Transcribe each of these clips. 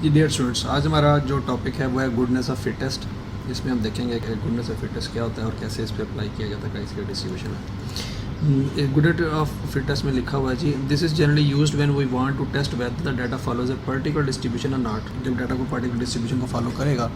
जी dear students, आज हमारा जो टॉपिक है वो है गुडनेस ऑफ फिटेस्ट। इसमें हम देखेंगे कि गुडनेस ऑफ फिटेस्ट क्या होता है और कैसे इस पर अप्लाई किया जाता है, इसका डिस्ट्रीब्यूशन है। गुडनेस ऑफ फिटेस्ट में लिखा हुआ है जी, this is generally used when we want to test whether the data follows a particular distribution और नॉट। जब डाटा को पर्टिकुलर डिस्ट्रीब्यूशन को फॉलो करेगा,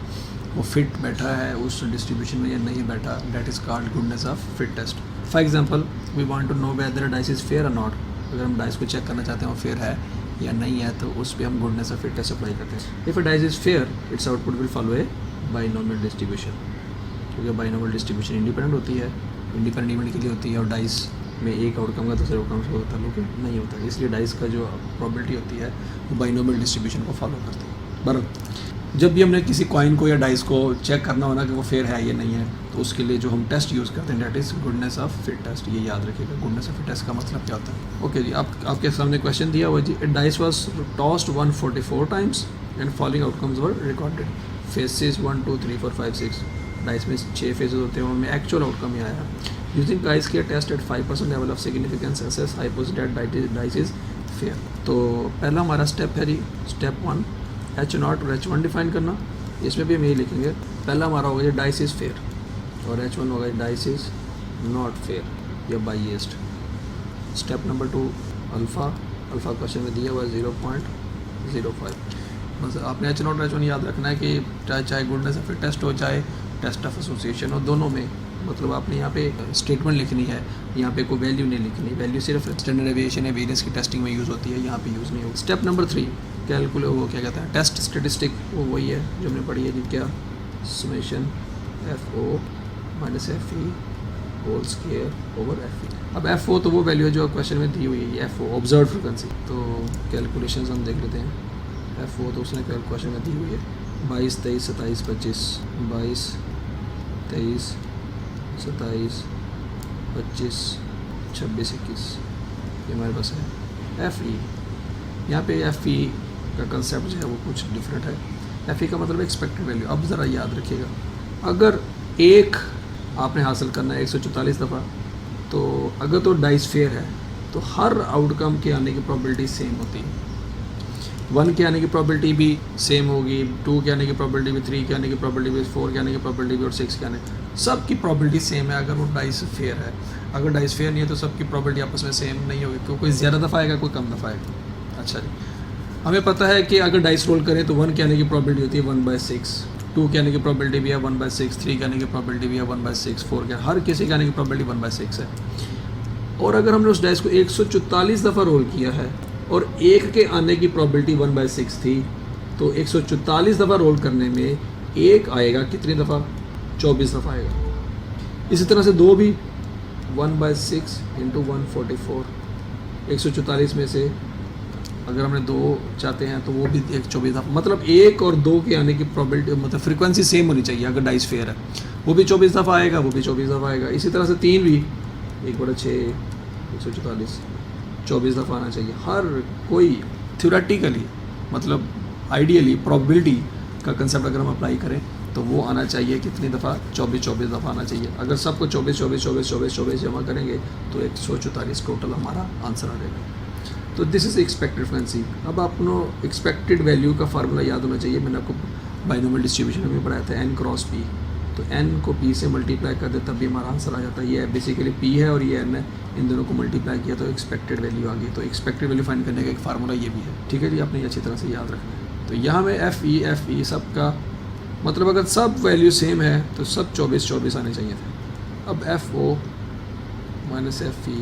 वो फिट बैठा है उस डिस्ट्रीब्यूशन में या नहीं बैठा, that is called goodness of fit test. For example, we want to know whether dice is fair और नॉट। अगर हम डाइस को चेक करना चाहते हैं वो फेयर है या नहीं है, तो उस पर हम goodness of fit test apply करते हैं। If a dice is fair, its output will follow a binomial distribution, क्योंकि बाइनोमियल डिस्ट्रीब्यूशन इंडिपेंडेंट होती है, इंडिपेंडेंट इवेंट के लिए होती है, और डाइस में एक आउटकम का दूसरे आउटकम से ताल्लुक नहीं होता है। इसलिए डाइस का जो प्रोबेबिलिटी होती है वो बाइनोमियल डिस्ट्रीब्यूशन को फॉलो करती है। बराबर जब भी हमने किसी कॉइन को या डाइस को चेक करना हो ना कि वो फेयर है या नहीं है, तो उसके लिए जो हम टेस्ट यूज़ करते हैं that is goodness of fit test. ये याद रखिएगा, गुडनेस ऑफ फिट टेस्ट का मतलब क्या होता है। ओके जी, आपके सामने क्वेश्चन दिया हुआ जी, dice was tossed 144 times and following outcomes were recorded. Faces 1 2 3 4 5 6, dice में 6 फेजेस होते हैं, उनमें एक्चुअल आउटकम ही आया। यूजिंग डाइस के test at 5% level of significance assess hypothesis that dice is fair. तो पहला हमारा स्टेप है जी, स्टेप 1, H नॉट और H1 डिफाइन करना। इसमें भी हम यही लिखेंगे, पहला हमारा होगा डाइस इज़ फेयर और H1 होगा डाइस इज़ नॉट फेयर या बाइएस्ड। स्टेप नंबर 2, अल्फ़ा क्वेश्चन में दिया हुआ है 0.05। बस आपने H नॉट और H1 याद रखना है कि चाहे गुडनेस ऑफ टेस्ट हो चाहे टेस्ट ऑफ एसोसिएशन हो, दोनों में मतलब आपने यहाँ पे स्टेटमेंट लिखनी है, यहाँ पे कोई वैल्यू नहीं लिखनी। वैल्यू सिर्फ स्टैंडर्ड एविएशन या वेरियंस की टेस्टिंग में यूज़ होती है, यहाँ पे यूज़ नहीं होगी। स्टेप नंबर 3, कैलकुलेट, वो क्या कहता है, टेस्ट स्टेटिस्टिक, वो वही है जो हमने पढ़ी है जी, क्या, summation FO minus FE whole square over FE। अब FO तो वो वैल्यू है जो क्वेश्चन में दी हुई है, FO ऑब्जर्व फ्रिक्वेंसी। तो कैलकुलेशन हम देख लेते हैं। FO तो उसने क्वेश्चन में दी हुई है 22 23 27 25, 22 23 27 25 26 21, ये हमारे पास है। FE, यहाँ पे FE का कंसेप्ट जो है वो कुछ डिफरेंट है। FE का मतलब एक्सपेक्टेड वैल्यू। अब ज़रा याद रखिएगा, अगर एक आपने हासिल करना है 144 दफ़ा, तो अगर तो डाइस फेयर है तो हर आउटकम के आने की प्रोबेबिलिटी सेम होती है। 1 के आने की प्रोबेबिलिटी भी सेम होगी, 2 के आने की प्रोबेबिलिटी भी, 3 के आने की प्रोबेबिलिटी भी, 4 के आने की प्रोबेबिलिटी भी और 6 के आने, सब की प्रोबेबिलिटी सेम है अगर वो डाइस फेयर है। अगर डाइस फेयर नहीं है तो सबकी प्रोबेबिलिटी आपस में सेम नहीं होगी, क्योंकि कोई ज़्यादा दफ़ा आएगा, कोई कम दफ़ा आएगा। अच्छा जी, हमें पता है कि अगर डाइस रोल करें तो 1 के आने की प्रोबेबिलिटी होती है 1/6, 2 के आने की प्रोबेबिलिटी भी है 1/6, 3 के आने की प्रोबेबिलिटी भी है 1/6, 4 के, हर किसी के आने की प्रोबेबिलिटी 1/6 है। और अगर हमने उस डाइस को 144 दफ़ा रोल किया है और एक के आने की प्रोबेबिलिटी 1/6 थी, तो 144 दफ़ा रोल करने में एक आएगा कितनी दफ़ा, 24 दफ़ा आएगा। इसी तरह से 2 भी 1/6 इंटू 144, 144 में से अगर हमने 2 चाहते हैं तो वो भी 24 दफ़ा, मतलब 1 और 2 के आने की प्रोबेबिलिटी मतलब फ्रीक्वेंसी सेम होनी चाहिए। अगर डाइस फेयर है वो भी 24 दफ़ा आएगा, वो भी 24 दफ़ा आएगा। इसी तरह से 3 भी 1/6 144 24 दफ़ा आना चाहिए। हर कोई थ्योरेटिकली मतलब आइडियली प्रोबेबिलिटी का कंसेप्ट अगर हम अप्लाई करें तो वो आना चाहिए कितनी दफ़ा, 24 दफ़ा आना चाहिए। अगर सबको 24 जमा करेंगे तो 144 टोटल हमारा आंसर आ जाएगा। तो दिस इज़ एक्सपेक्टेड फ्रीक्वेंसी। अब आपको एक्सपेक्टेड वैल्यू का फार्मूला याद होना चाहिए। मैंने आपको बाइनोमियल डिस्ट्रीब्यूशन में पढ़ाया था N क्रॉस P। तो N को P से मल्टीप्लाई कर दे तब भी हमारा आंसर आ जाता है। ये बेसिकली P है और ये N है, इन दोनों को मल्टीप्लाई किया तो एक्सपेक्टेड वैल्यू आ गई। तो एक्सपेक्टेड वैल्यू फाइंड करने का एक फार्मूला ये भी है, ठीक है जी, आपने ये अच्छी तरह से याद रखना है। तो यहाँ में FE सब का मतलब अगर सब वैल्यू सेम है तो सब 24 आने चाहिए थे। अब FO minus FE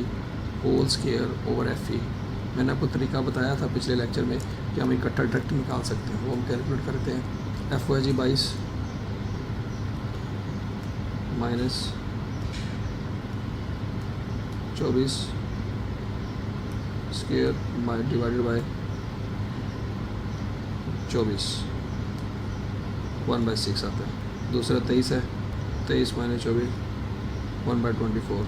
whole square over FE, मैंने आपको तरीका बताया था पिछले लेक्चर में कि हम इकट्ठा डायरेक्ट निकाल सकते हैं, वो हम कैलकुलेट करते हैं। FO है जी 22 माइनस 24 स्क्वायर डिवाइडेड बाय 24, 1/6 आता है। दूसरा 23 है, 23 माइनस 24 1/24।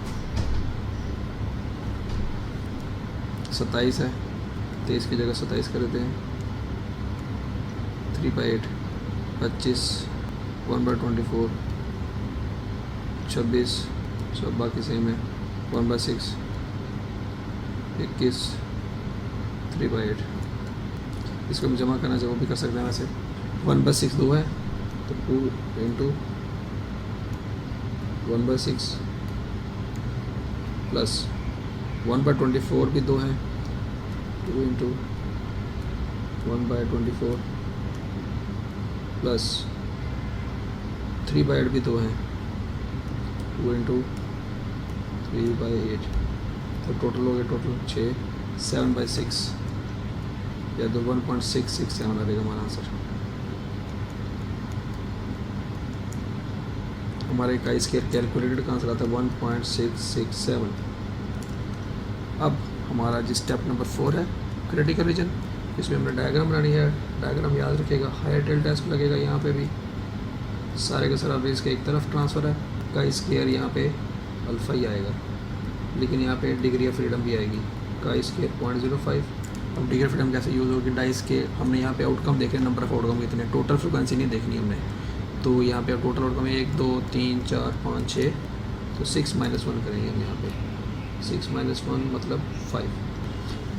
27 है, 23 की जगह 27 कर देते हैं, 3/8, 25 1/24, 26 सब बाकी सेम है, 1/6, 21, 3/8। इसको हम जमा करना चाहे वो भी कर सकते हैं। वैसे 1/6 2 है तो 2 इंटू 1/6 प्लस 1/24 भी 2 है, 2 इंटू 1/24 प्लस 3/8 भी 2 है, 2 इंटू 3/8 तो टोटल हो गया टोटल 6 7/6 या तो 1.667 आ जाएगा हमारा आंसर। हमारे का स्केयर कैलकुलेटेड का आंसर आता है 1.667। अब हमारा जी स्टेप नंबर 4 है क्रिटिकल रीजन। इसमें हमने डायग्राम बनानी है। डायग्राम याद रखिएगा, हायर टेल टेस्ट लगेगा यहाँ पे भी, सारे का सारा बेस का एक तरफ ट्रांसफ़र है, का स्केयर यहाँ पे अल्फ़ा ही आएगा, लेकिन यहाँ पे डिग्री ऑफ फ्रीडम भी आएगी, का स्केयर 0.05। अब डिग्री ऑफ फ्रीडम कैसे यूज़ होगी, डाइस के हमने यहाँ पे आउटकम देखे, नंबर ऑफ आउटकम कितने, टोटल फ्रिक्वेंसी नहीं देखनी हमने, तो यहाँ पे टोटल आउटकम 1 2 3 4 5 6, तो 6 - 1 करेंगे हम यहाँ पे, 6 - 1 मतलब 5।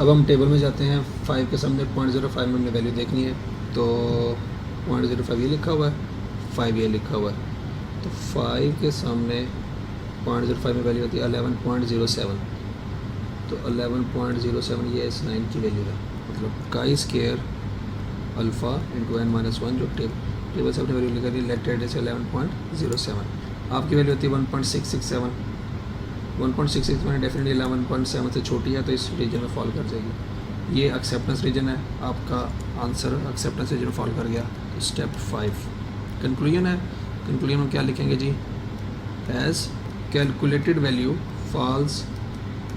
अब हम टेबल में जाते हैं, 5 के सामने 0.05 में हमने वैल्यू देखनी है, तो 0.05 ये लिखा हुआ है, 5 ये लिखा हुआ है, तो 5 के सामने 0.05 में वैल्यू होती है 11.07, तो 11.07 ये S9 की वैल्यू है, मतलब काई स्केयर अल्फ़ा इंटू n-1 जो टेबल से अपनी वैल्यू लिखा दी, लेटेड इज 11.07। आपकी वैल्यू होती है 1.667, 1.667 डेफिनेटली 11.7 से छोटी है, तो इस रीजन में फॉल कर जाएगी। ये एक्सेप्टेंस रीजन है, आपका आंसर एक्सेप्टेंस रीजन में फॉल कर गया। तो स्टेप 5 कंक्लूजन है। कंक्लूजन में क्या लिखेंगे जी, as calculated value falls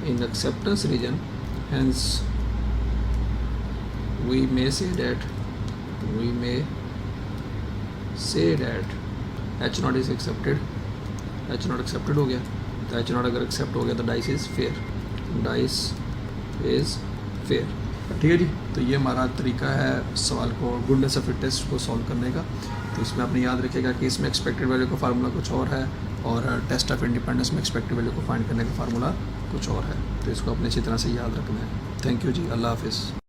in acceptance region, hence we may say that H0 is accepted। H0 accepted हो गया, तो H0 अगर accept हो गया तो dice is fair, dice is fair. ठीक है जी, तो ये हमारा तरीका है सवाल को गुडनेस ऑफ फिट टेस्ट को सॉल्व करने का। तो इसमें आपने याद रखिएगा कि इसमें एक्सपेक्टेड वैल्यू का फार्मूला कुछ और है, और टेस्ट ऑफ इंडिपेंडेंस में एक्सपेक्टेड वैल्यू को फाइंड करने का फार्मूला कुछ और है, तो इसको अपने अच्छी तरह से याद रखना है। थैंक यू जी, अल्लाह हाफिज़।